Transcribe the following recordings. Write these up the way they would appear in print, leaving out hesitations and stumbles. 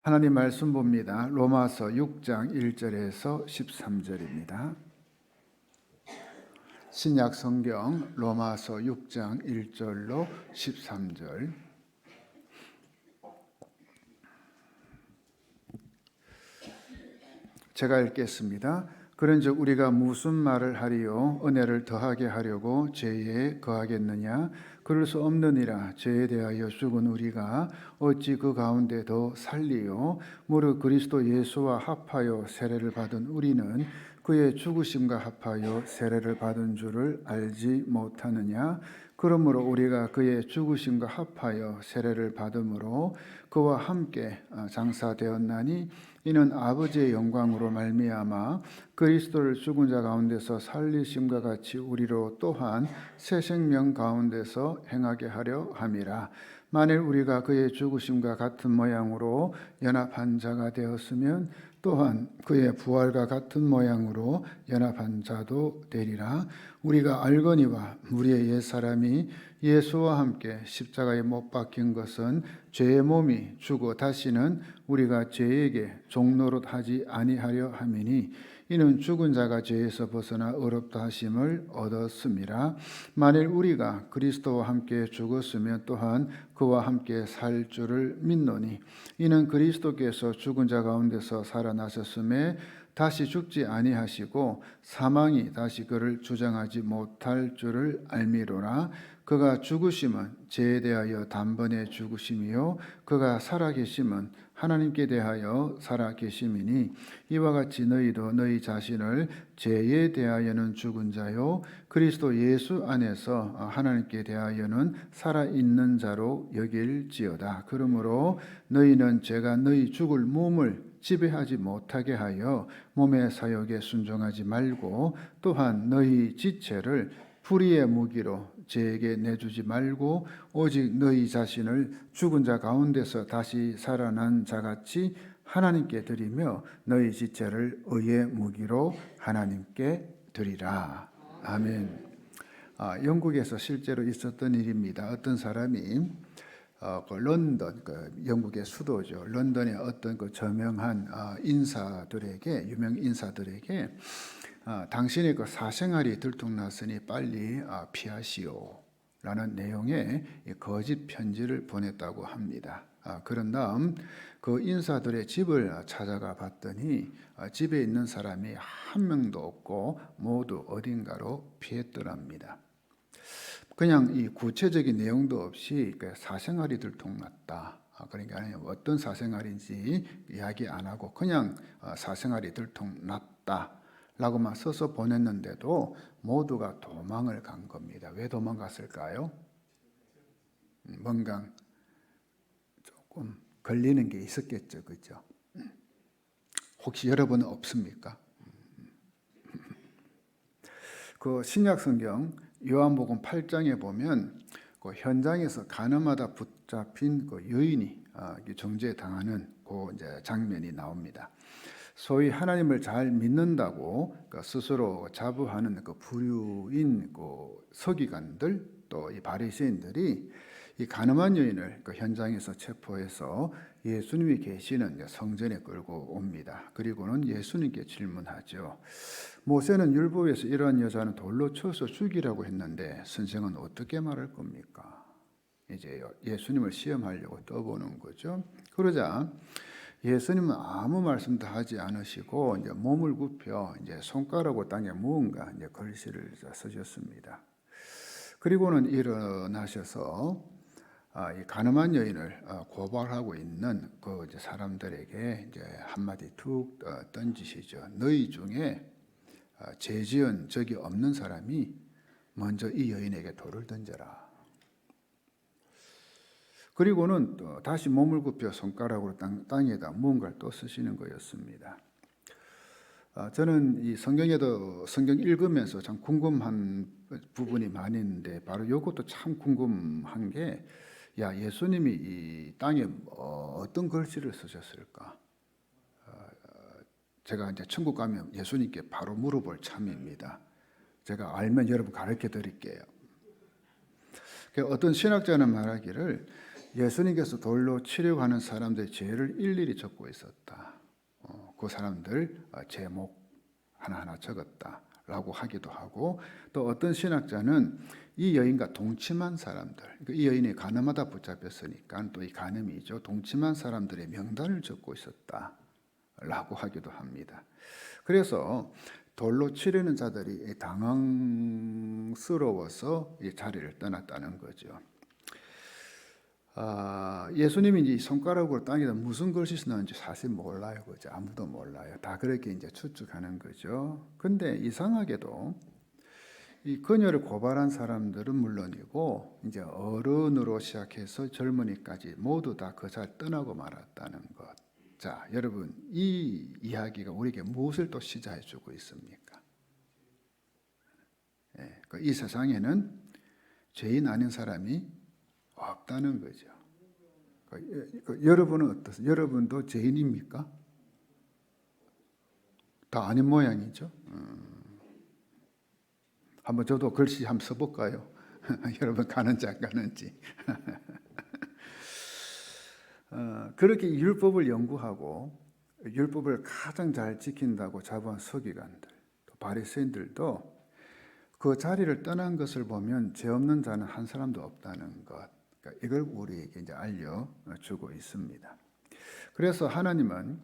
하나님 말씀 봅니다. 로마서 6장 1절에서 13절입니다. 신약 성경 로마서 6장 1절로 13절. 제가 읽겠습니다. 그런즉 우리가 무슨 말을 하리요? 은혜를 더하게 하려고 죄에 거하겠느냐? 그럴 수 없느니라. 죄에 대하여 죽은 우리가 어찌 그 가운데 더 살리요? 무릇 그리스도 예수와 합하여 세례를 받은 우리는 그의 죽으심과 합하여 세례를 받은 줄을 알지 못하느냐? 그러므로 우리가 그의 죽으심과 합하여 세례를 받음으로 그와 함께 장사되었나니 이는 아버지의 영광으로 말미암아 그리스도를 죽은 자 가운데서 살리심과 같이 우리로 또한 새 생명 가운데서 행하게 하려 함이라. 만일 우리가 그의 죽으심과 같은 모양으로 연합한 자가 되었으면 또한 그의 부활과 같은 모양으로 연합한 자도 되리라. 우리가 알거니와 우리의 옛사람이 예수와 함께 십자가에 못 박힌 것은 죄의 몸이 죽어 다시는 우리가 죄에게 종노릇 하지 아니하려 함이니 이는 죽은 자가 죄에서 벗어나 의롭다 하심을 얻었음이라. 만일 우리가 그리스도와 함께 죽었으면 또한 그와 함께 살 줄을 믿노니 이는 그리스도께서 죽은 자 가운데서 살아나셨음에 다시 죽지 아니하시고 사망이 다시 그를 주장하지 못할 줄을 알미로라. 그가 죽으심은 죄에 대하여 단번에 죽으심이요 그가 살아계심은 하나님께 대하여 살아계심이니 이와 같이 너희도 너희 자신을 죄에 대하여는 죽은 자요 그리스도 예수 안에서 하나님께 대하여는 살아있는 자로 여길지어다. 그러므로 너희는 죄가 너희 죽을 몸을 지배하지 못하게 하여 몸의 사욕에 순종하지 말고 또한 너희 지체를 불의의 무기로 죄에게 내주지 말고 오직 너희 자신을 죽은 자 가운데서 다시 살아난 자같이 하나님께 드리며 너희 지체를 의의 무기로 하나님께 드리라. 아멘. 영국에서 실제로 있었던 일입니다. 어떤 사람이 그 런던, 영국의 수도죠. 런던의 어떤 그 저명한 인사들에게, 유명 인사들에게 당신의 그 사생활이 들통났으니 빨리 피하시오 라는 내용의 거짓 편지를 보냈다고 합니다. 그런 다음 그 인사들의 집을 찾아가 봤더니 집에 있는 사람이 한 명도 없고 모두 어딘가로 피했더랍니다. 그냥 이 구체적인 내용도 없이 사생활이 들통났다. 그러니까 어떤 사생활인지 이야기 안 하고 그냥 사생활이 들통났다 라고만 써서 보냈는데도 모두가 도망을 간 겁니다. 왜 도망갔을까요? 뭔가 조금 걸리는 게 있었겠죠. 그죠? 혹시 여러분은 없습니까? 그 신약 성경 요한복음 8장에 보면 그 현장에서 가늠하다 붙잡힌 그 여인이 정죄당하는 그 이제 장면이 나옵니다. 소위 하나님을 잘 믿는다고 스스로 자부하는 그 부류인 그 서기관들 또 이 바리새인들이 이 가늠한 여인을 그 현장에서 체포해서 예수님이 계시는 성전에 끌고 옵니다. 그리고는 예수님께 질문하죠. 모세는 율법에서 이러한 여자는 돌로 쳐서 죽이라고 했는데 선생은 어떻게 말할 겁니까? 이제 예수님을 시험하려고 떠보는 거죠. 그러자 예수님은 아무 말씀도 하지 않으시고 이제 몸을 굽혀 이제 손가락으로 땅에 무언가 이제 글씨를 쓰셨습니다. 그리고는 일어나셔서 이 가늠한 여인을 고발하고 있는 그 이제 사람들에게 이제 한마디 툭 던지시죠. 너희 중에 죄 지은 적이 없는 사람이 먼저 이 여인에게 돌을 던져라. 그리고는 또 다시 몸을 굽혀 손가락으로 땅에다 무언가를 또 쓰시는 거였습니다. 저는 이 성경에도 성경 읽으면서 참 궁금한 부분이 많이 있는데 바로 이것도 참 궁금한 게 예수님이 이 땅에 어떤 글씨를 쓰셨을까? 제가 이제 천국 가면 예수님께 바로 물어볼 참입니다. 제가 알면 여러분 가르쳐 드릴게요. 어떤 신학자는 말하기를 예수님께서 돌로 치려고 하는 사람들의 죄를 일일이 적고 있었다. 그 사람들 제목 하나하나 적었다라고 하기도 하고, 또 어떤 신학자는 이 여인과 동침한 사람들, 그러니까 이 여인이 간음하다 붙잡혔으니까 또 이 간음이죠. 동침한 사람들의 명단을 적고 있었다라고 하기도 합니다. 그래서 돌로 치려는 자들이 당황스러워서 이 자리를 떠났다는 거죠. 예수님이 이제 손가락으로 땅에다 무슨 글씨 썼는지 사실 몰라요, 그죠? 아무도 몰라요. 다 그렇게 이제 추측하는 거죠. 근데 이상하게도 이 그녀를 고발한 사람들은 물론이고, 이제 어른으로 시작해서 젊은이까지 모두 다 그 자리를 떠나고 말았다는 것. 자, 여러분, 이 이야기가 우리에게 무엇을 또 시사해주고 있습니까? 이 세상에는 죄인 아닌 사람이 없다는 거죠. 여러분은 어떠세요? 여러분도 죄인입니까? 다 아닌 모양이죠. 한번 저도 글씨 한번 써볼까요? 여러분 가는지 안 가는지. 그렇게 율법을 연구하고 율법을 가장 잘 지킨다고 자부한 서기관들, 또 바리새인들도 그 자리를 떠난 것을 보면 죄 없는 자는 한 사람도 없다는 것. 그러니까 이걸 우리에게 이제 알려주고 있습니다. 그래서 하나님은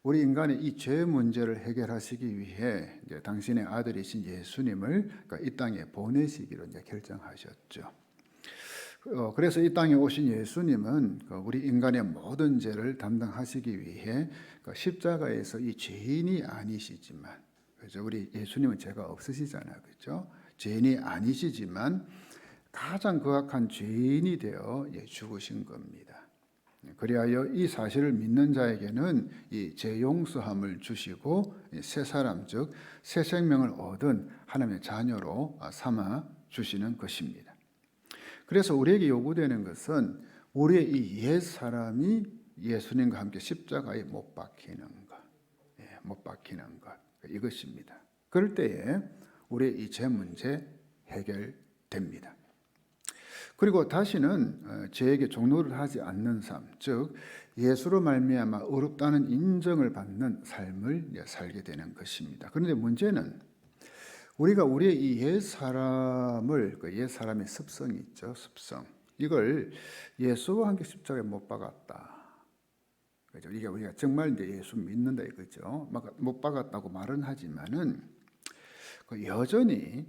우리 인간의 이 죄 문제를 해결하시기 위해 이제 당신의 아들이신 예수님을 그러니까 이 땅에 보내시기로 이제 결정하셨죠. 그래서 이 땅에 오신 예수님은 우리 인간의 모든 죄를 담당하시기 위해 십자가에서 이 죄인이 아니시지만, 그죠? 우리 예수님은 죄가 없으시잖아요, 그렇죠? 죄인이 아니시지만 가장 거악한 죄인이 되어 죽으신 겁니다. 그리하여 이 사실을 믿는 자에게는 이 죄 용서함을 주시고 새 사람, 즉 새 생명을 얻은 하나님의 자녀로 삼아 주시는 것입니다. 그래서 우리에게 요구되는 것은 우리의 이 옛 사람이 예수님과 함께 십자가에 못 박히는 것, 못 박히는 것, 이것입니다. 그럴 때에 우리의 이 죄 문제 해결됩니다. 그리고 다시는 죄에게 종노를 하지 않는 삶, 즉 예수로 말미암아 의롭다는 인정을 받는 삶을 살게 되는 것입니다. 그런데 문제는 우리가 우리의 이 옛 사람을, 그 옛 사람의 습성이 있죠, 습성. 이걸 예수와 함께 십자가에 못 박았다. 그죠? 이게 우리가 정말 이제 예수 믿는다 이거죠. 못 박았다고 말은 하지만은 여전히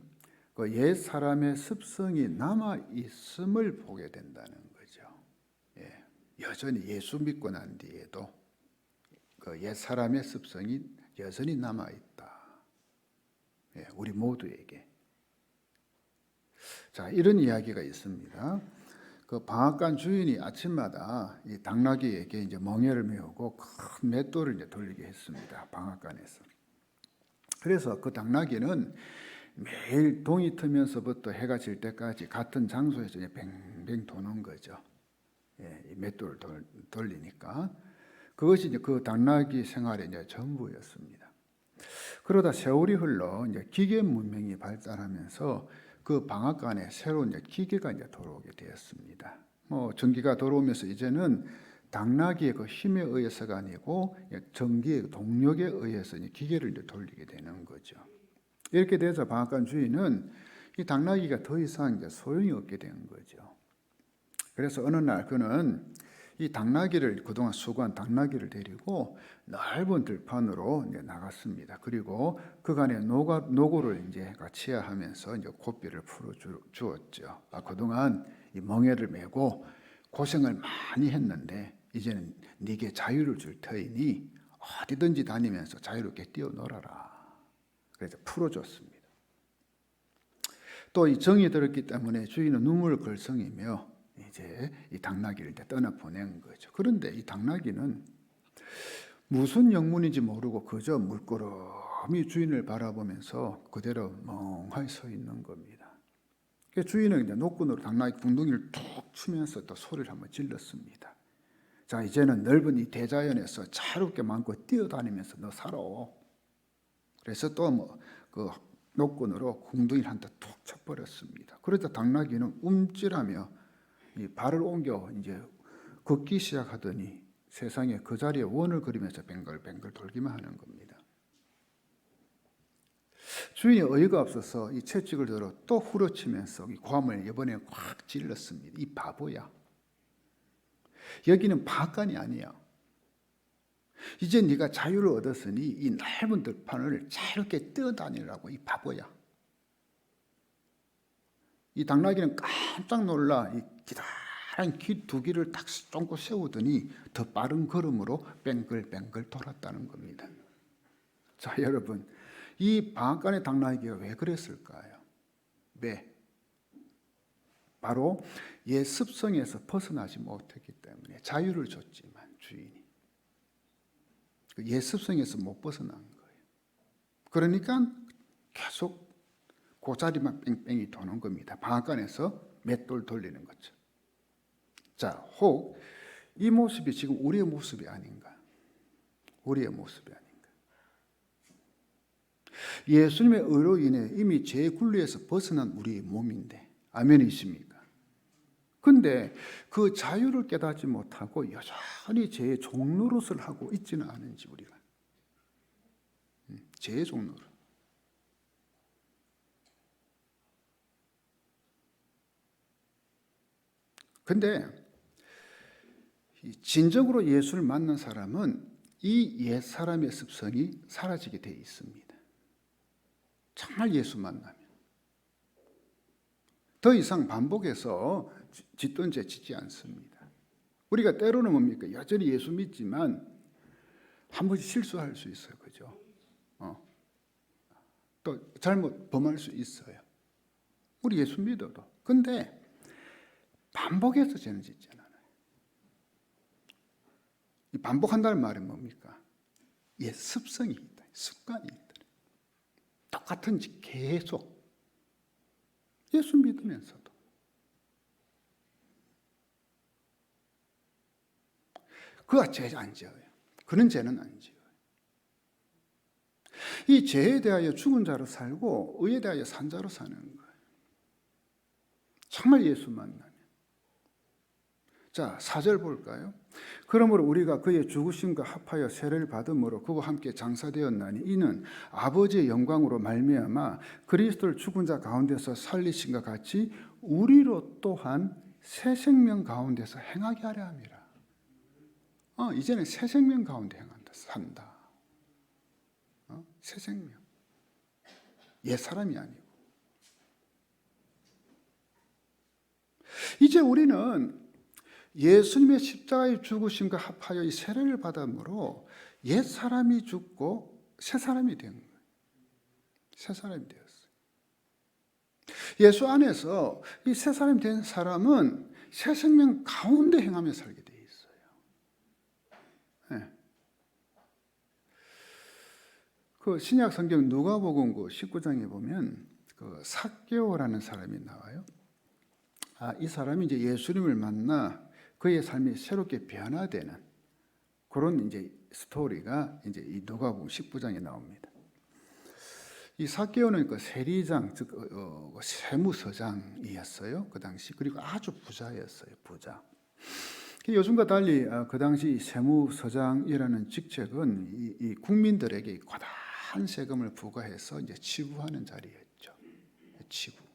그 옛 사람의 습성이 남아 있음을 보게 된다는 거죠. 여전히 예수 믿고 난 뒤에도 그 옛 사람의 습성이 여전히 남아 있다. 우리 모두에게. 자, 이런 이야기가 있습니다. 그 방앗간 주인이 아침마다 이 당나귀에게 이제 멍에를 메우고 큰 맷돌을 이제 돌리게 했습니다. 방앗간에서. 그래서 그 당나귀는 매일 동이 트면서부터 해가 질 때까지 같은 장소에서 이제 뱅뱅 도는 거죠. 이 맷돌을 돌리니까 그것이 이제 그 당나귀 생활의 이제 전부였습니다. 그러다 세월이 흘러 이제 기계 문명이 발달하면서 그 방앗간에 새로운 이제 기계가 이제 들어오게 되었습니다. 전기가 들어오면서 이제는 당나귀의 그 힘에 의해서가 아니고 전기의 동력에 의해서 이제 기계를 이제 돌리게 되는 거죠. 이렇게 돼서 방앗간 주인은 이 당나귀가 더 이상 이제 소용이 없게 된 거죠. 그래서 어느 날 그는 이 당나귀를, 그동안 수고한 당나귀를 데리고 넓은 들판으로 이제 나갔습니다. 그리고 그간의 노고를 이제 치하하면서 이제 고삐를 풀어 주었죠. 그동안 이 멍에를 메고 고생을 많이 했는데 이제는 네게 자유를 줄 터이니 어디든지 다니면서 자유롭게 뛰어놀아라. 그래서 풀어줬습니다. 또 이 정이 들었기 때문에 주인은 눈물을 글썽이며 이제 이 당나귀를 이제 떠나 보낸 거죠. 그런데 이 당나귀는 무슨 영문인지 모르고 그저 물끄러미 주인을 바라보면서 그대로 멍하니 서 있는 겁니다. 주인은 이제 노끈으로 당나귀 궁둥이를 툭 치면서 또 소리를 한번 질렀습니다. 자, 이제는 넓은 이 대자연에서 자유롭게 마음껏 뛰어다니면서 너 살아. 그래서 또 그 노끈으로 궁둥이를 한 대 툭 쳐버렸습니다. 그러자 당나귀는 움찔하며 이 발을 옮겨 이제 걷기 시작하더니 세상에 그 자리에 원을 그리면서 뱅글뱅글 돌기만 하는 겁니다. 주인이 어이가 없어서 이 채찍을 들어 또 후려치면서 이 괌을 이번에 확 찔렀습니다. 이 바보야. 여기는 바간이 아니야. 이제 네가 자유를 얻었으니 이 넓은 들판을 자유롭게 뛰어다니라고, 이 바보야. 이 당나귀는 깜짝 놀라 이 기다란 길 두 길을 딱 쫑고 세우더니 더 빠른 걸음으로 뱅글뱅글 돌았다는 겁니다. 자, 여러분, 이 방앗간의 당나귀가 왜 그랬을까요? 왜? 바로 옛 습성에서 벗어나지 못했기 때문에. 자유를 줬지만 주인이 그 옛 습성에서 못 벗어난 거예요. 그러니까 계속 그 자리만 뺑뺑이 도는 겁니다. 방앗간에서 맷돌 돌리는 거죠. 자, 혹 이 모습이 지금 우리의 모습이 아닌가? 우리의 모습이 아닌가? 예수님의 의로 인해 이미 죄의 굴레에서 벗어난 우리의 몸인데, 아멘이십니까? 근데 그 자유를 깨닫지 못하고 여전히 죄의 종노릇을 하고 있지는 않은지, 우리가 죄의 종노릇. 근데 진정으로 예수를 만난 사람은 이 옛 사람의 습성이 사라지게 되어 있습니다. 정말 예수 만나면 더 이상 반복해서 짓던 죄 짓지 않습니다. 우리가 때로는 뭡니까? 여전히 예수 믿지만 한 번씩 실수할 수 있어요. 그죠? 또 잘못 범할 수 있어요. 우리 예수 믿어도. 근데 반복해서 죄는 짓지 않아요. 이 반복한다는 말은 뭡니까? 옛 습성이 있다. 습관이 있다. 똑같은 짓 계속. 예수 믿으면서도. 그가 죄 안 지어요. 그런 죄는 안 지어요. 이 죄에 대하여 죽은 자로 살고 의에 대하여 산 자로 사는 거예요. 정말 예수 만나면. 자, 4절 볼까요? 그러므로 우리가 그의 죽으심과 합하여 세례를 받음으로 그와 함께 장사되었나니 이는 아버지의 영광으로 말미암아 그리스도를 죽은 자 가운데서 살리신과 같이 우리로 또한 새 생명 가운데서 행하게 하려 함이라. 이제는 새 생명 가운데 행한다. 산다. 새 생명. 옛 사람이 아니고. 이제 우리는 예수님의 십자가의 죽으심과 합하여 이 세례를 받음으로 옛 사람이 죽고 새 사람이 된 거예요. 새 사람이 되었어요. 예수 안에서 이 새 사람이 된 사람은 새 생명 가운데 행하며 살게 돼 있어요. 네. 그 신약 성경 누가복음 19장에 보면 그 삭개오라는 사람이 나와요. 이 사람이 이제 예수님을 만나 그의 삶이 새롭게 변화되는 그런 이제 스토리가 이제 이 누가복음 19장에 나옵니다. 이 삭개오는 그 세리장, 즉 세무서장이었어요. 그 당시. 그리고 아주 부자였어요. 부자. 요즘과 달리 그 당시 세무서장이라는 직책은 이 국민들에게 과다한 세금을 부과해서 이제 치부하는 자리였죠. 치부.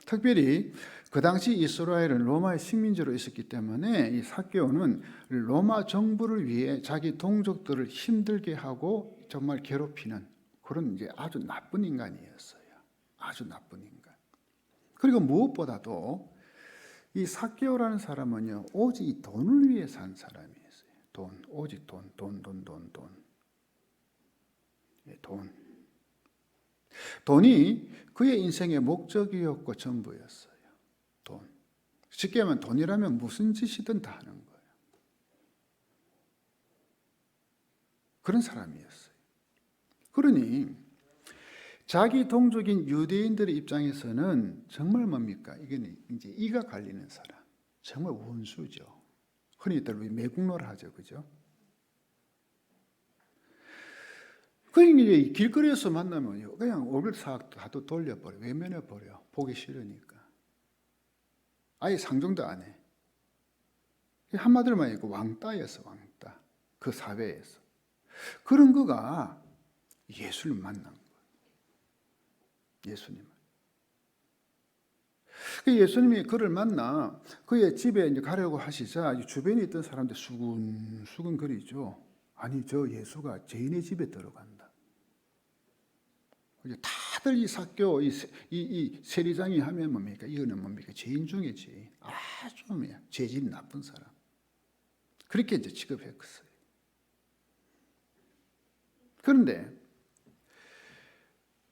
특별히 그 당시 이스라엘은 로마의 식민지로 있었기 때문에 이 삭개오는 로마 정부를 위해 자기 동족들을 힘들게 하고 정말 괴롭히는 그런 이제 아주 나쁜 인간이었어요. 아주 나쁜 인간. 그리고 무엇보다도 이 삭개오라는 사람은요, 오직 돈을 위해 산 사람이었어요. 돈, 오직 돈. 돈이 그의 인생의 목적이었고 전부였어요. 돈. 쉽게 말하면 돈이라면 무슨 짓이든 다 하는 거예요. 그런 사람이었어요. 그러니 자기 동족인 유대인들의 입장에서는 정말 뭡니까? 이게 이제 이가 갈리는 사람. 정말 원수죠. 흔히들 매국노를 하죠. 그죠? 그러니까 이제 길거리에서 만나면요, 그냥 얼굴 싹 다 돌려버려. 외면해버려. 보기 싫으니까. 아예 상종도 안 해. 한마디로 말하니까 왕따였어, 왕따. 그 사회에서. 그런 거가 예수를 만난 거예요. 예수님을. 예수님이 그를 만나 그의 집에 이제 가려고 하시자 주변에 있던 사람들 수근수근 거리죠. 아니, 저 예수가 죄인의 집에 들어간다. 다들 이 삭개오, 이 세리장이 하면 뭡니까? 이거는 뭡니까? 죄인 중에 죄인. 아주 죄질 나쁜 사람. 그렇게 이제 취급했어요. 그런데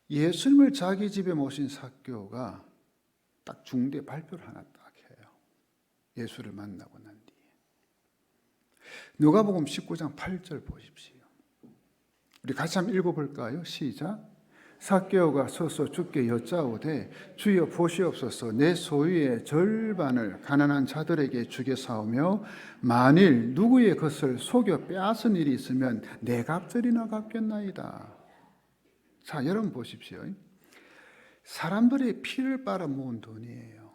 예수님을 자기 집에 모신 삭개오가 딱 중대 발표를 하나 딱 해요. 예수를 만나고 난 뒤에. 누가복음 19장 8절 보십시오. 우리 같이 한번 읽어볼까요? 시작. 삭개오가 서서 주께 여짜오되 주여 보시옵소서, 내 소유의 절반을 가난한 자들에게 주겠사오며 만일 누구의 것을 속여 빼앗은 일이 있으면 네 갑절이나 갚겠나이다. 자, 여러분 보십시오. 사람들의 피를 빨아 모은 돈이에요.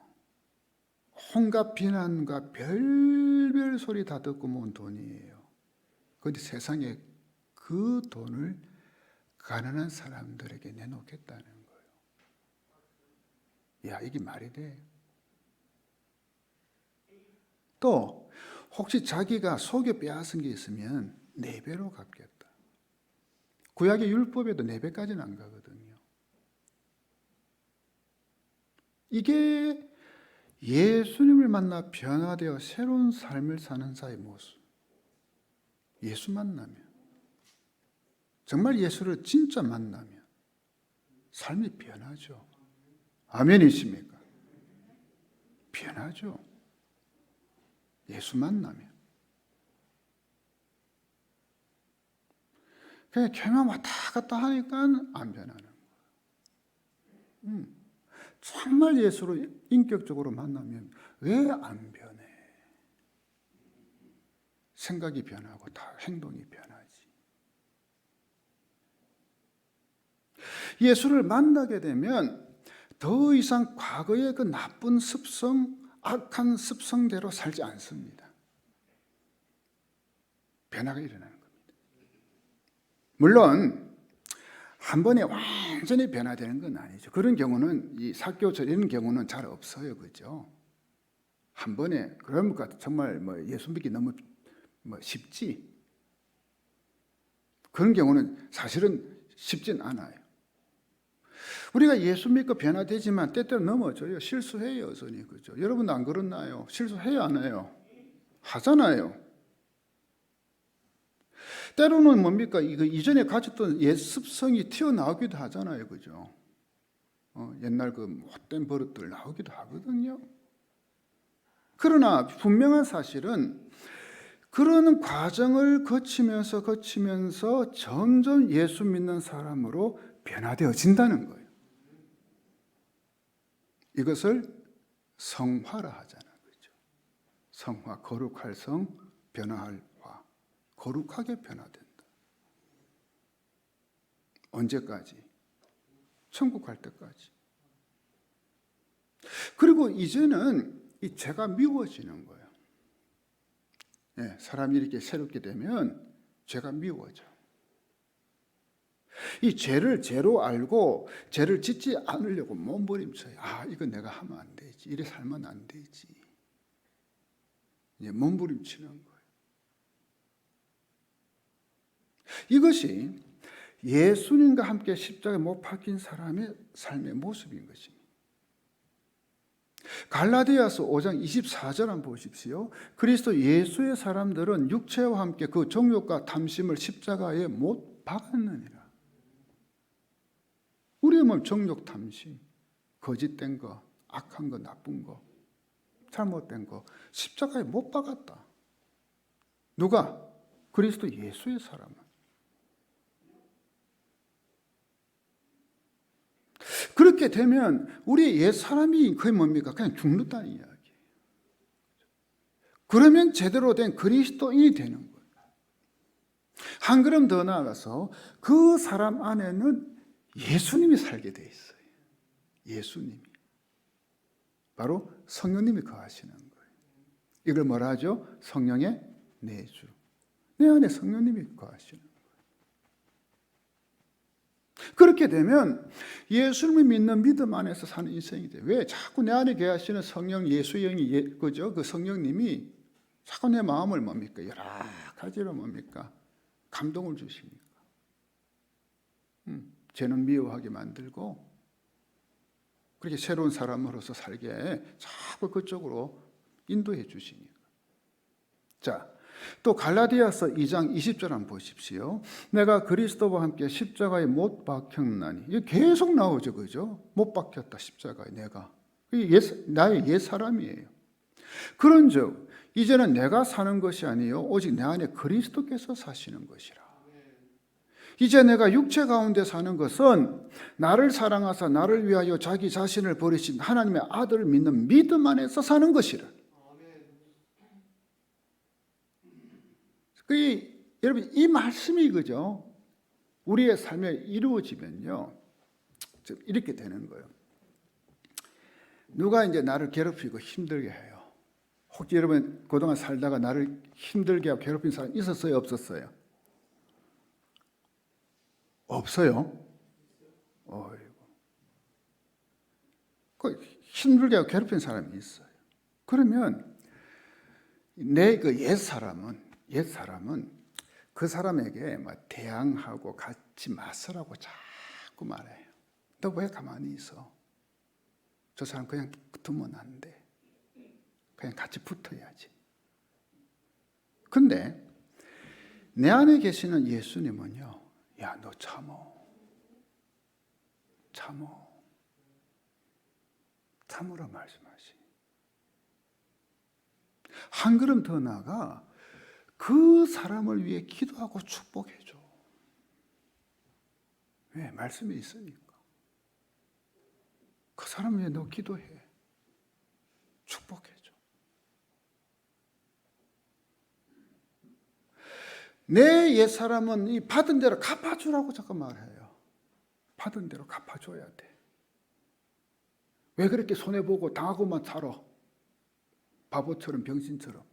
온갖 비난과 별별 소리 다 듣고 모은 돈이에요. 그런데 세상에 그 돈을 가난한 사람들에게 내놓겠다는 거예요. 야, 이게 말이 돼? 또 혹시 자기가 속여 빼앗은 게 있으면 4배로 갚겠다. 구약의 율법에도 4배까지는 안 가거든요. 이게 예수님을 만나 변화되어 새로운 삶을 사는 자의 모습. 예수 만나면, 정말 예수를 진짜 만나면 삶이 변하죠. 아멘이십니까? 변하죠. 예수 만나면. 그냥 교회만 왔다 갔다 하니까 안 변하는 거예요. 정말 예수를 인격적으로 만나면 왜 안 변해? 생각이 변하고 다 행동이 변하지. 예수를 만나게 되면 더 이상 과거의 그 나쁜 습성, 악한 습성대로 살지 않습니다. 변화가 일어나는 겁니다. 물론 한 번에 완전히 변화되는 건 아니죠. 그런 경우는 이 삭개오처럼 이런 경우는 잘 없어요, 그죠? 한 번에 그러니까 정말 예수 믿기 너무 쉽지. 그런 경우는 사실은 쉽진 않아요. 우리가 예수 믿고 변화되지만 때때로 넘어져요. 실수해요, 여전히, 그죠? 여러분도 안 그렇나요? 실수해요, 안 해요? 하잖아요. 때로는 뭡니까? 이거 이전에 가졌던 옛 습성이 튀어나오기도 하잖아요, 그죠? 옛날 그 못된 버릇들 나오기도 하거든요. 그러나 분명한 사실은 그런 과정을 거치면서 점점 예수 믿는 사람으로 변화되어진다는 거예요. 이것을 성화라 하잖아요, 그죠? 성화, 거룩할 성, 변화할 화. 거룩하게 변화된다. 언제까지? 천국 갈 때까지. 그리고 이제는 이 죄가 미워지는 거예요. 예, 사람이 이렇게 새롭게 되면 죄가 미워져. 이 죄를 죄로 알고 죄를 짓지 않으려고 몸부림쳐요. 아, 이건 내가 하면 안 되지. 이래 살면 안 되지. 이제 몸부림치는 거예요. 이것이 예수님과 함께 십자가에 못 박힌 사람의 삶의 모습인 것입니다. 갈라디아서 5장 24절 한번 보십시오. 그리스도 예수의 사람들은 육체와 함께 그 정욕과 탐심을 십자가에 못 박았느니라. 우리의 몸 정욕, 탐심, 거짓된 거, 악한 거, 나쁜 거, 잘못된 거 십자가에 못 박았다. 누가? 그리스도 예수의 사람은. 그렇게 되면 우리의 옛 사람이 거의 뭡니까? 그냥 죽는다는 이야기예요. 그러면 제대로 된 그리스도인이 되는 거예요. 한 걸음 더 나아가서 그 사람 안에는 예수님이 살게 돼 있어요. 예수님이. 바로 성령님이 거하시는 거예요. 이걸 뭐라 하죠? 성령의 내주. 내 안에 성령님이 거하시는 거예요. 그렇게 되면 예수님을 믿는 믿음 안에서 사는 인생이 돼요. 왜 자꾸 내 안에 계시는 성령 예수 영이 그죠? 그 성령님이 자꾸 내 마음을 뭡니까? 여러 가지로 뭡니까? 감동을 주십니까? 죄는 미워하게 만들고 그렇게 새로운 사람으로서 살게 자꾸 그쪽으로 인도해 주시니까. 자, 또 갈라디아서 2장 20절 한번 보십시오. 내가 그리스도와 함께 십자가에 못 박혔나니. 이게 계속 나오죠, 그죠? 못 박혔다 십자가에 내가. 나의 옛 사람이에요. 그런즉 이제는 내가 사는 것이 아니요 오직 내 안에 그리스도께서 사시는 것이라. 이제 내가 육체 가운데 사는 것은 나를 사랑하사 나를 위하여 자기 자신을 버리신 하나님의 아들을 믿는 믿음 안에서 사는 것이라. 여러분 이 말씀이 그죠? 우리의 삶에 이루어지면요 이렇게 되는 거예요. 누가 이제 나를 괴롭히고 힘들게 해요. 혹시 여러분 그동안 살다가 나를 힘들게 하고 괴롭힌 사람 있었어요? 없었어요? 없어요? 어이구. 그 힘들게 하고 괴롭힌 사람이 있어요. 그러면 내 그 옛사람은 그 사람에게 대항하고 같이 맞서라고 자꾸 말해요. 너 왜 가만히 있어? 저 사람 그냥 두면 안 돼. 그냥 같이 붙어야지. 근데 내 안에 계시는 예수님은요, 야, 너 참으라 말씀하시. 한 걸음 더 나아가 그 사람을 위해 기도하고 축복해줘. 왜? 말씀이 있으니까. 그 사람 위해 너 기도해. 축복해줘. 내 옛사람은 이 받은 대로 갚아주라고 자꾸 말해요. 받은 대로 갚아줘야 돼. 왜 그렇게 손해보고 당하고만 살아? 바보처럼 병신처럼.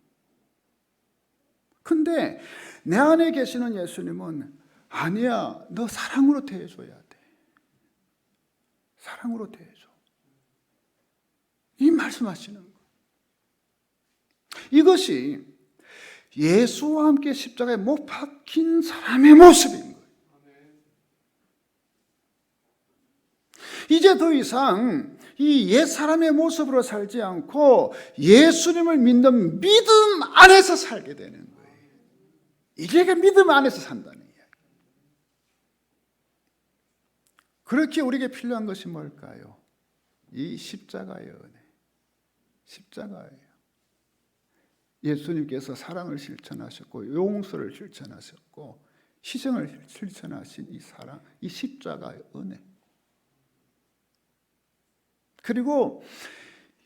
근데 내 안에 계시는 예수님은 아니야. 너 사랑으로 대해줘야 돼. 사랑으로 대해줘. 이 말씀하시는 거. 이것이 예수와 함께 십자가에 못 박힌 사람의 모습인 거예요. 이제 더 이상 이 옛사람의 모습으로 살지 않고 예수님을 믿는 믿음 안에서 살게 되는 거예요. 이게 믿음 안에서 산다는 이야기. 그렇게 우리에게 필요한 것이 뭘까요? 이 십자가의 은혜. 십자가예요. 예수님께서 사랑을 실천하셨고 용서를 실천하셨고 희생을 실천하신 이 사랑, 이 십자가의 은혜. 그리고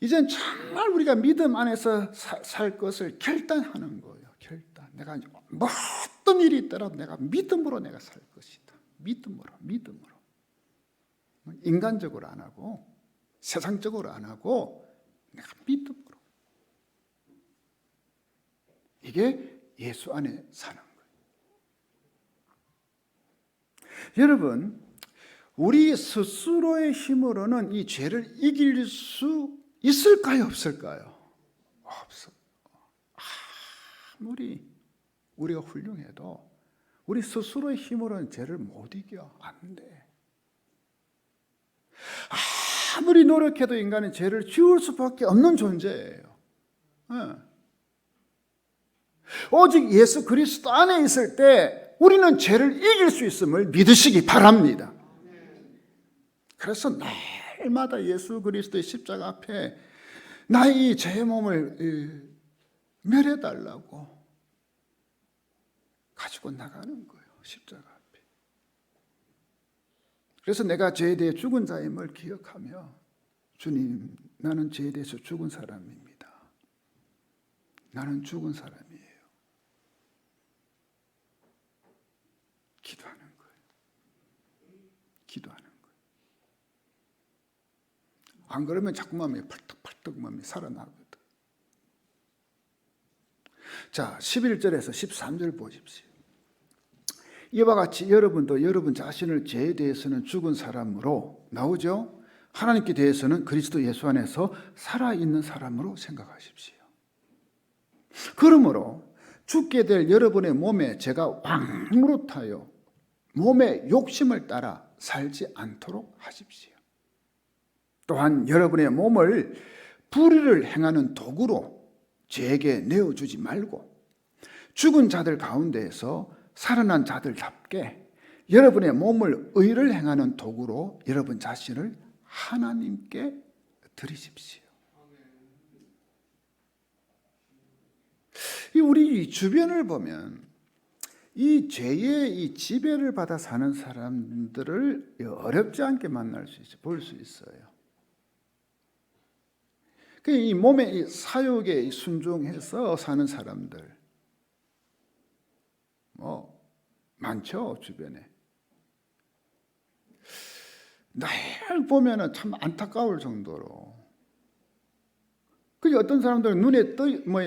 이젠 정말 우리가 믿음 안에서 살 것을 결단하는 거예요. 결단. 내가 어떤 일이 있더라도 내가 믿음으로 내가 살 것이다. 믿음으로. 인간적으로 안 하고 세상적으로 안 하고 내가 믿음으로. 이게 예수 안에 사는 거예요. 여러분, 우리 스스로의 힘으로는 이 죄를 이길 수 있을까요? 없을까요? 없어. 아무리 우리가 훌륭해도 우리 스스로의 힘으로는 죄를 못 이겨. 안 돼. 아무리 노력해도 인간은 죄를 지울 수밖에 없는 존재예요. 오직 예수 그리스도 안에 있을 때 우리는 죄를 이길 수 있음을 믿으시기 바랍니다. 그래서 날마다 예수 그리스도의 십자가 앞에 나의 죄의 몸을 멸해달라고 가지고 나가는 거예요. 십자가 앞에. 그래서 내가 죄에 대해 죽은 자임을 기억하며 주님, 나는 죄에 대해서 죽은 사람입니다. 나는 죽은 사람이에요. 기도하는 거예요. 기도하는 거예요. 안 그러면 자꾸 마음이 펄떡펄떡 마음이 살아나거든. 자, 11절에서 13절 보십시오. 이와 같이 여러분도 여러분 자신을 죄에 대해서는 죽은 사람으로 나오죠. 하나님께 대해서는 그리스도 예수 안에서 살아있는 사람으로 생각하십시오. 그러므로 죽게 될 여러분의 몸에 죄가 왕노릇하여 몸의 욕심을 따라 살지 않도록 하십시오. 또한 여러분의 몸을 불의를 행하는 도구로 죄에게 내어주지 말고 죽은 자들 가운데에서 살아난 자들답게 여러분의 몸을 의를 행하는 도구로 여러분 자신을 하나님께 드리십시오. 우리 주변을 보면 이 죄의 이 지배를 받아 사는 사람들을 어렵지 않게 만날 수 있어요. 볼 수 있어요. 이 몸의 사욕에 순종해서 사는 사람들 많죠, 주변에. 늘 보면은 참 안타까울 정도로. 어떤 사람들은 눈에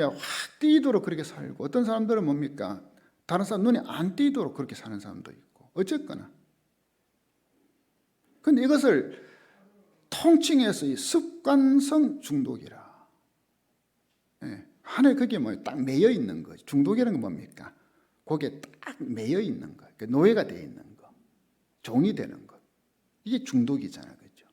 확 띄도록 그렇게 살고, 어떤 사람들은 뭡니까? 다른 사람 눈에 안 띄도록 그렇게 사는 사람도 있고, 어쨌거나. 근데 이것을 통칭해서 이 습관성 중독이라. 하나에 그게 딱 매여 있는 거죠. 중독이라는 건 뭡니까? 거기에 딱 매여 있는 거, 노예가 되어 있는 거, 종이 되는 것. 이게 중독이잖아요, 그렇죠?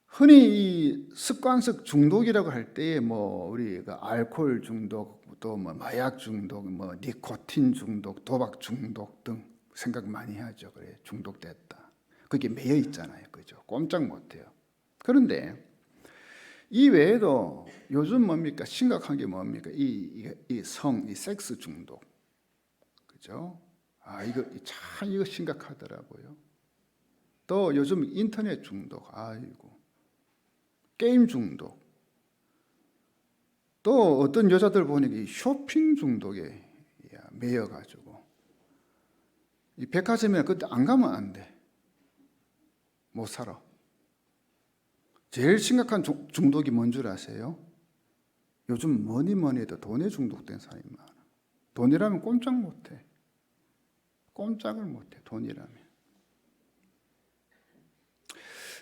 흔히 이 습관성 중독이라고 할 때에 우리가 알코올 중독, 또 마약 중독, 니코틴 중독, 도박 중독 등 생각 많이 하죠. 그래, 중독됐다. 그게 매여 있잖아요, 그죠? 꼼짝 못해요. 그런데 이 외에도 요즘 뭡니까? 심각한 게 뭡니까? 이 섹스 중독. 그죠? 이거 심각하더라고요. 또 요즘 인터넷 중독. 게임 중독. 또 어떤 여자들 보니까 이 쇼핑 중독에 매여가지고 이 백화점에 그때 안 가면 안 돼. 못 살아. 제일 심각한 중독이 뭔 줄 아세요? 요즘 뭐니 해도 돈에 중독된 사람이 많아. 돈이라면 꼼짝 못해. 꼼짝을 못해, 돈이라면.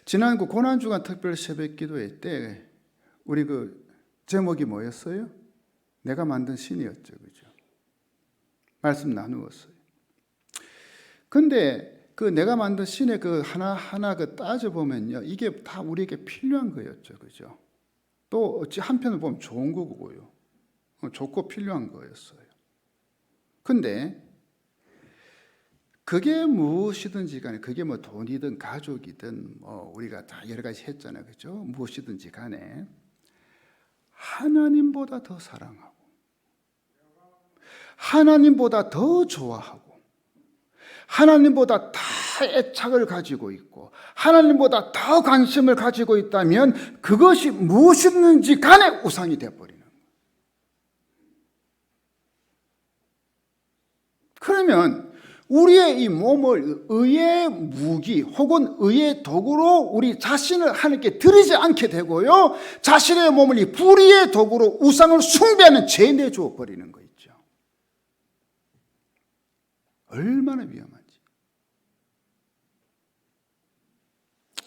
지난 고난주간 특별 새벽 기도회 때 우리 제목이 뭐였어요? 내가 만든 신이었죠, 그죠? 말씀 나누었어요. 근데 내가 만든 신의 하나하나 따져보면요, 이게 다 우리에게 필요한 거였죠, 그죠? 또 어찌 한편으로 보면 좋은 거고요. 좋고 필요한 거였어요. 근데 그게 무엇이든지 간에, 그게 돈이든 가족이든 우리가 다 여러 가지 했잖아요, 그죠? 무엇이든지 간에 하나님보다 더 사랑하고 하나님보다 더 좋아하고 하나님보다 더 애착을 가지고 있고 하나님보다 더 관심을 가지고 있다면 그것이 무엇이든지 간에 우상이 되어버리는 거예요. 그러면 우리의 이 몸을 의의 무기 혹은 의의 도구로 우리 자신을 하나님께 드리지 않게 되고요, 자신의 몸을 이 불의의 도구로 우상을 숭배하는 죄에 내주어 버리는 거 있죠. 얼마나 위험한지.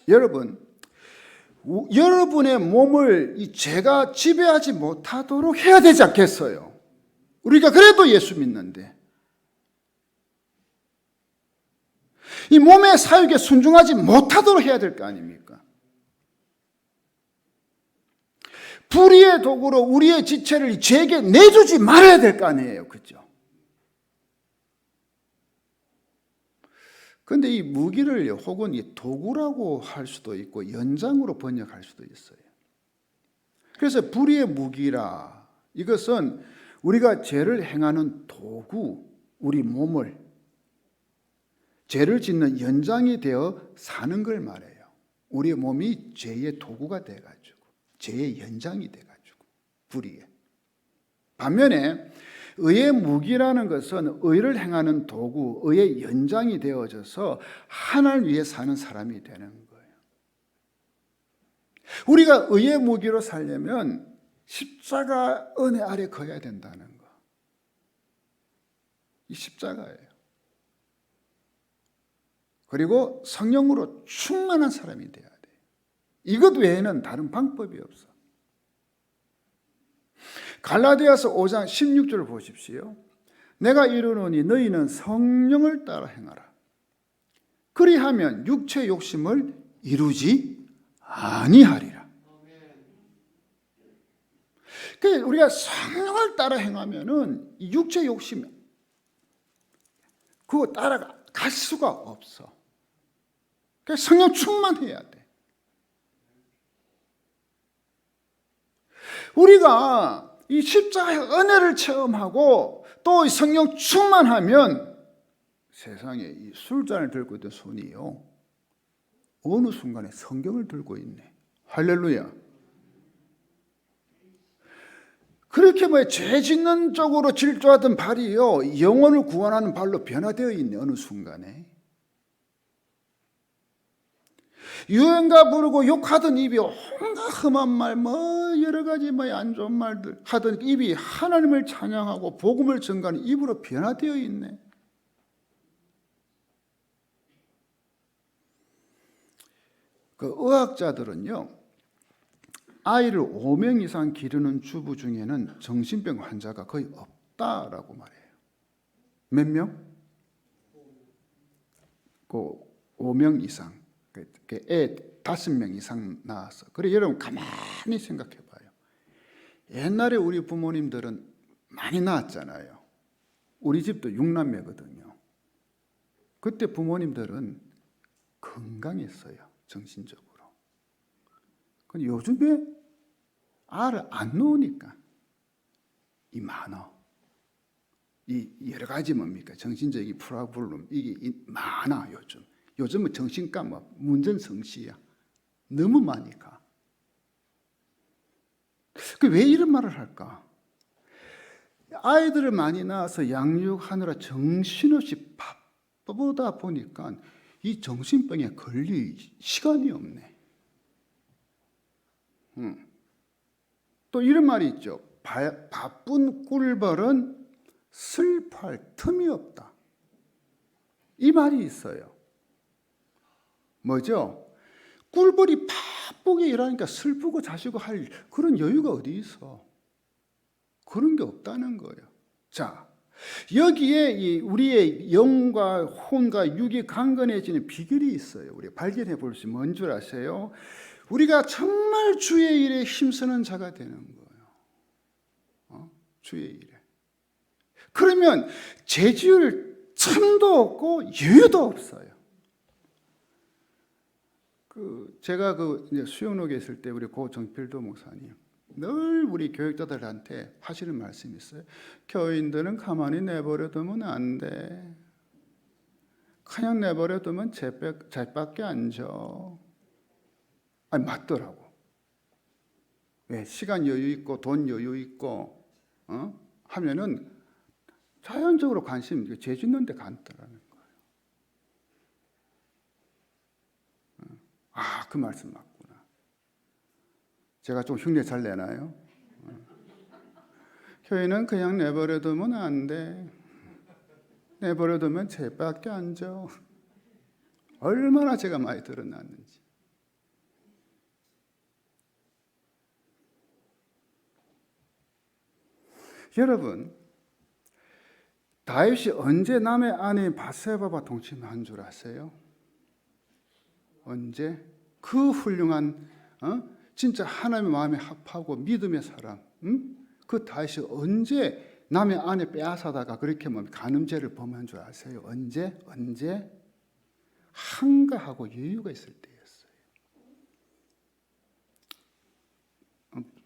여러분, 여러분의 몸을 이 죄가 지배하지 못하도록 해야 되지 않겠어요? 우리가 그래도 예수 믿는데 이 몸의 사욕에 순종하지 못하도록 해야 될 거 아닙니까? 불의의 도구로 우리의 지체를 죄에게 내주지 말아야 될 거 아니에요, 그죠? 그런데 이 무기를 혹은 이 도구라고 할 수도 있고 연장으로 번역할 수도 있어요. 그래서 불의의 무기라, 이것은 우리가 죄를 행하는 도구, 우리 몸을 죄를 짓는 연장이 되어 사는 걸 말해요. 우리의 몸이 죄의 도구가 돼가지고, 죄의 연장이 돼가지고, 불의에. 반면에 의의 무기라는 것은 의를 행하는 도구, 의의 연장이 되어져서 하나님을 위해 사는 사람이 되는 거예요. 우리가 의의 무기로 살려면 십자가 은혜 아래 거해야 된다는 거. 이 십자가예요. 그리고 성령으로 충만한 사람이 돼야 돼. 이것 외에는 다른 방법이 없어. 갈라디아서 5장 16절 보십시오. 내가 이르노니 너희는 성령을 따라 행하라. 그리하면 육체 욕심을 이루지 아니하리라. 그러니까 우리가 성령을 따라 행하면은 육체 욕심 그거 따라갈 수가 없어. 그러니까 성령 충만해야 돼. 우리가 이 십자가의 은혜를 체험하고 또 성령 충만하면 세상에 이 술잔을 들고 있던 손이요, 어느 순간에 성경을 들고 있네. 할렐루야. 그렇게 죄 짓는 쪽으로 질주하던 발이요, 영혼을 구원하는 발로 변화되어 있네. 어느 순간에 유행가 부르고 욕하던 입이 온갖 험한 말, 여러 가지 안 좋은 말들 하던 입이 하나님을 찬양하고 복음을 전가하는 입으로 변화되어 있네. 그 의학자들은요, 아이를 5명 이상 기르는 주부 중에는 정신병 환자가 거의 없다라고 말해요. 몇 명? 5명 이상. 애 5명 이상 낳았어. 그래, 여러분 가만히 생각해 봐요. 옛날에 우리 부모님들은 많이 낳았잖아요. 우리 집도 6남매거든요. 그때 부모님들은 건강했어요. 정신적으로. 근데 요즘에 알을 안 놓으니까 이 많아. 이 여러 가지 뭡니까? 정신적인 프로블럼 이게 많아 요즘. 요즘은 정신과 문전성시야. 너무 많이 가. 왜 이런 말을 할까? 아이들을 많이 낳아서 양육하느라 정신없이 바쁘다 보니까 이 정신병에 걸릴 시간이 없네. 또 이런 말이 있죠. 바쁜 꿀벌은 슬퍼할 틈이 없다. 이 말이 있어요. 뭐죠? 꿀벌이 바쁘게 일하니까 슬프고 자시고 할 그런 여유가 어디 있어? 그런 게 없다는 거예요. 자, 여기에 우리의 영과 혼과 육이 강건해지는 비결이 있어요. 우리 발견해 볼 수 있는 뭔 줄 아세요? 우리가 정말 주의 일에 힘쓰는 자가 되는 거예요. 주의 일에. 그러면 재지을 틈도 없고 여유도 없어요. 제가 이제 수영록에 있을 때 우리 고 정필도 목사님 늘 우리 교육자들한테 하시는 말씀이 있어요. 교인들은 가만히 내버려 두면 안 돼. 그냥 내버려 두면 잿밖에 안 져. 아니 맞더라고. 왜? 시간 여유 있고 돈 여유 있고 하면은 자연적으로 관심 죄 짓는 데 간다라는 거예요. 그 말씀 맞구나. 제가 좀 흉내 잘 내나요? 교회는 그냥 내버려 두면 안 돼. 내버려 두면 잿밖에 안 져. 얼마나 제가 많이 드러났는지. 여러분, 다윗이 언제 남의 아내 바세바와 동침한 줄 아세요? 언제? 그 훌륭한 진짜 하나님의 마음에 합하고 믿음의 사람, 그 다윗이 언제 남의 아내 빼앗아다가 그렇게 간음죄를 범한 줄 아세요? 언제? 한가하고 여유가 있을 때였어요.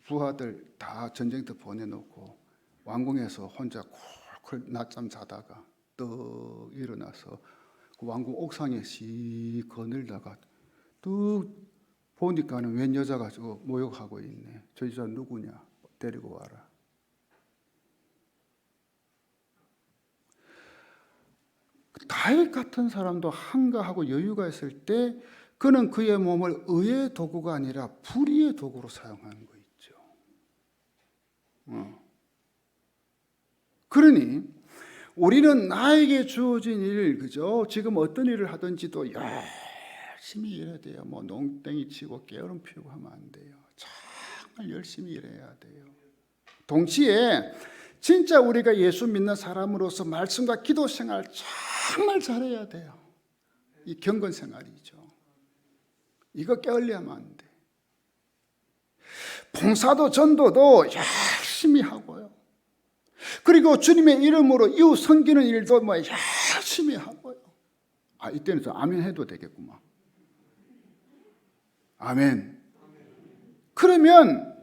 부하들 다 전쟁터 보내놓고 왕궁에서 혼자 쿨쿨 낮잠 자다가 떡 일어나서 그 왕궁 옥상에 씩 거닐다가 또 보니까는 웬 여자가 모욕하고 있네. 저 여자 누구냐? 데리고 와라. 다윗 같은 사람도 한가하고 여유가 있을 때 그는 그의 몸을 의의 도구가 아니라 불의의 도구로 사용하는 거 있죠. 그러니 우리는 나에게 주어진 일, 그죠? 지금 어떤 일을 하든지도 열심히 일해야 돼요. 뭐 농땡이 치고 게으름 피우고 하면 안 돼요. 정말 열심히 일해야 돼요. 동시에 진짜 우리가 예수 믿는 사람으로서 말씀과 기도 생활 정말 잘해야 돼요. 이 경건 생활이죠. 이거 게을리하면 안 돼. 봉사도 전도도 열심히 하고요. 그리고 주님의 이름으로 이웃 섬기는 일도 뭐 열심히 하고요. 이때는 좀 아멘 해도 되겠구만. 아멘. 그러면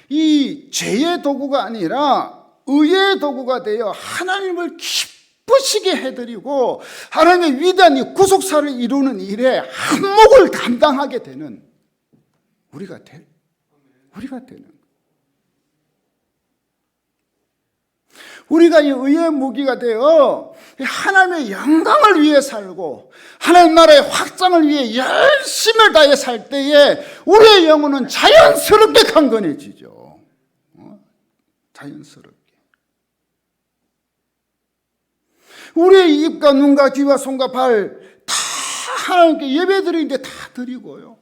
이 죄의 도구가 아니라 의의 도구가 되어 하나님을 기쁘시게 해드리고 하나님의 위대한 이 구속사를 이루는 일에 한몫을 감당하게 되는 우리가 되는 거예요. 우리가 이 의의 무기가 되어 하나님의 영광을 위해 살고 하나님 나라의 확장을 위해 열심을 다해 살 때에 우리의 영혼은 자연스럽게 강건해지죠. 자연스럽게. 우리의 입과 눈과 귀와 손과 발 다 하나님께 예배 드리는데 다 드리고요.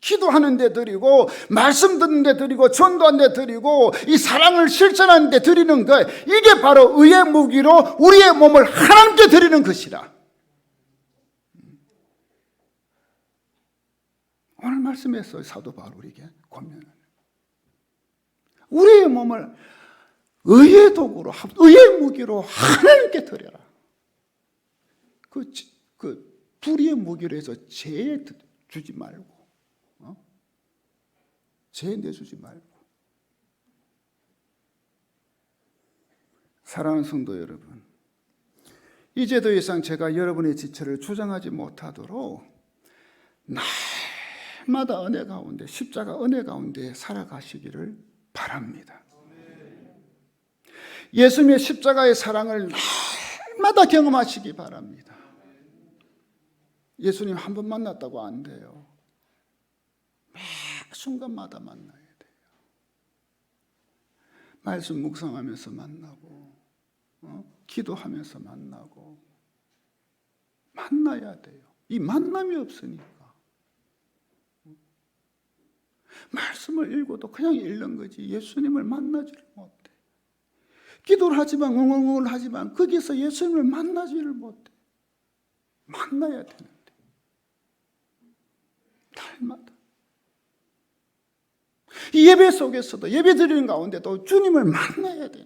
기도하는 데 드리고 말씀 듣는 데 드리고 전도하는 데 드리고 이 사랑을 실천하는 데 드리는 것, 이게 바로 의의 무기로 우리의 몸을 하나님께 드리는 것이라. 오늘 말씀에서 사도 바울에게 권면하는 우리의 몸을 의의 도구로, 의의 무기로 하나님께 드려라. 그 불의의 무기로 해서 죄에 주지 말고, 죄 내주지 말고. 사랑하는 성도 여러분, 이제 더 이상 제가 여러분의 지체를 주장하지 못하도록 날마다 은혜 가운데, 십자가 은혜 가운데 살아가시기를 바랍니다. 예수님의 십자가의 사랑을 날마다 경험하시기 바랍니다. 예수님 한 번 만났다고 안 돼요. 매 순간마다 만나야 돼요. 말씀 묵상하면서 만나고, 기도하면서 만나고, 만나야 돼요. 이 만남이 없으니까. 말씀을 읽어도 그냥 읽는 거지 예수님을 만나지를 못해. 기도를 하지만 웅웅웅 하지만 거기서 예수님을 만나지를 못해. 만나야 되는데 날마다 이 예배 속에서도 예배 드리는 가운데도 주님을 만나야 돼요.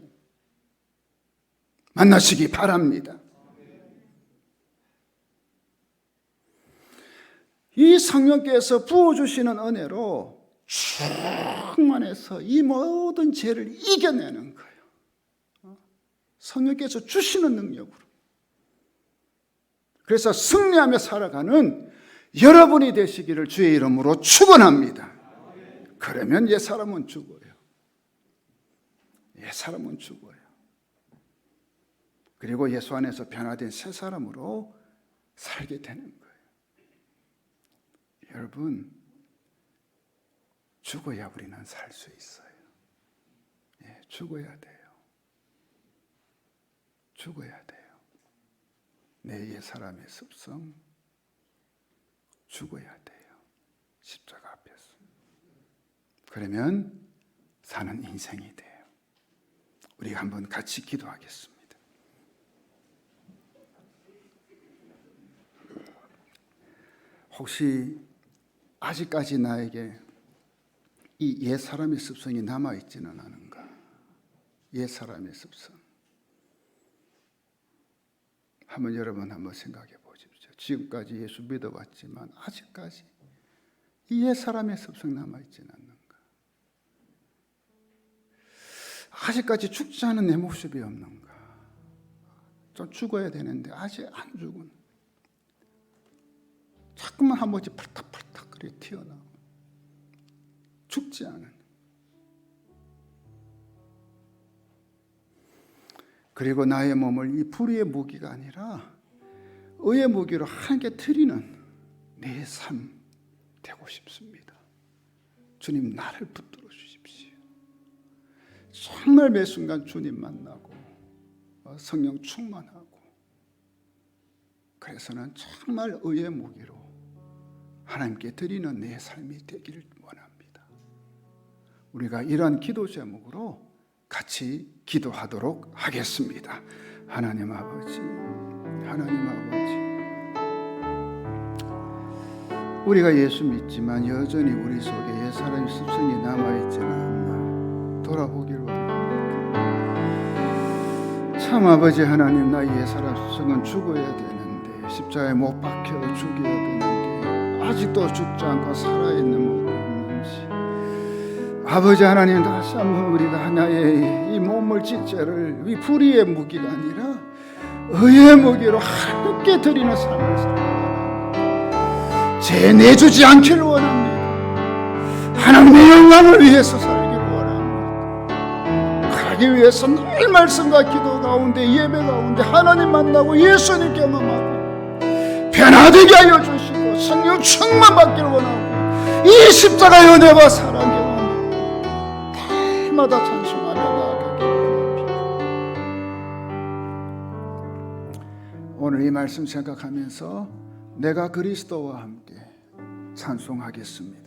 만나시기 바랍니다. 이 성령께서 부어주시는 은혜로 충만해서 이 모든 죄를 이겨내는 거예요. 성령께서 주시는 능력으로. 그래서 승리하며 살아가는 여러분이 되시기를 주의 이름으로 축원합니다. 그러면 옛사람은 죽어요. 옛사람은 죽어요. 그리고 예수 안에서 변화된 새 사람으로 살게 되는 거예요. 여러분, 죽어야 우리는 살 수 있어요. 죽어야 돼요. 죽어야 돼요. 내 옛사람의 습성 죽어야 돼요. 십자가 앞에서. 그러면 사는 인생이 돼요. 우리 한번 같이 기도하겠습니다. 혹시 아직까지 나에게 이 옛사람의 습성이 남아있지는 않은가? 옛사람의 습성. 한번 여러분 한번 생각해 보십시오. 지금까지 예수 믿어왔지만 아직까지 이 옛사람의 습성 남아있지는 않는가? 아직까지 죽지 않은 내 모습이 없는가? 좀 죽어야 되는데 아직 안 죽은, 자꾸만 한 번씩 팔딱팔딱 그래 튀어나오고 죽지 않은. 그리고 나의 몸을 이 불의의 무기가 아니라 의의 무기로 하나님께 드리는 내 삶 되고 싶습니다. 주님, 나를 붙들어 주십시오. 정말 매 순간 주님 만나고 성령 충만하고, 그래서는 정말 의의 무기로 하나님께 드리는 내 삶이 되기를 원합니다. 우리가 이러한 기도 제목으로 같이 기도하도록 하겠습니다. 하나님 아버지, 하나님 아버지, 우리가 예수 믿지만 여전히 우리 속에 옛사람의 습성이 남아있지는 않나 돌아보기를 원합니다. 참 아버지 하나님, 나의 옛사람 습성은 죽어야 되는데, 십자가에 못 박혀 죽여야 되는데 아직도 죽지 않고 살아있는 몸이 없는지, 아버지 하나님, 다시 한번 우리가 하나의 이 몸을 지체를 이 불의의 무기가 아니라 의의 무기로 함께 드리는 삶을 살아갑니다. 죄 내주지 않기를 원합니다. 하나님의 영광을 위해서 살기를 원합니다. 그러기 위해서 늘 말씀과 기도 가운데, 예배 가운데 하나님 만나고 예수님 경험하고 변화되게 하여 주시고 성령 충만 받기를 원하고, 이 십자가의 은혜와 사랑 경험하고 날마다 찬송하며 나아가기를 원합니다. 오늘 이 말씀 생각하면서 내가 그리스도와 함께 찬송하겠습니다.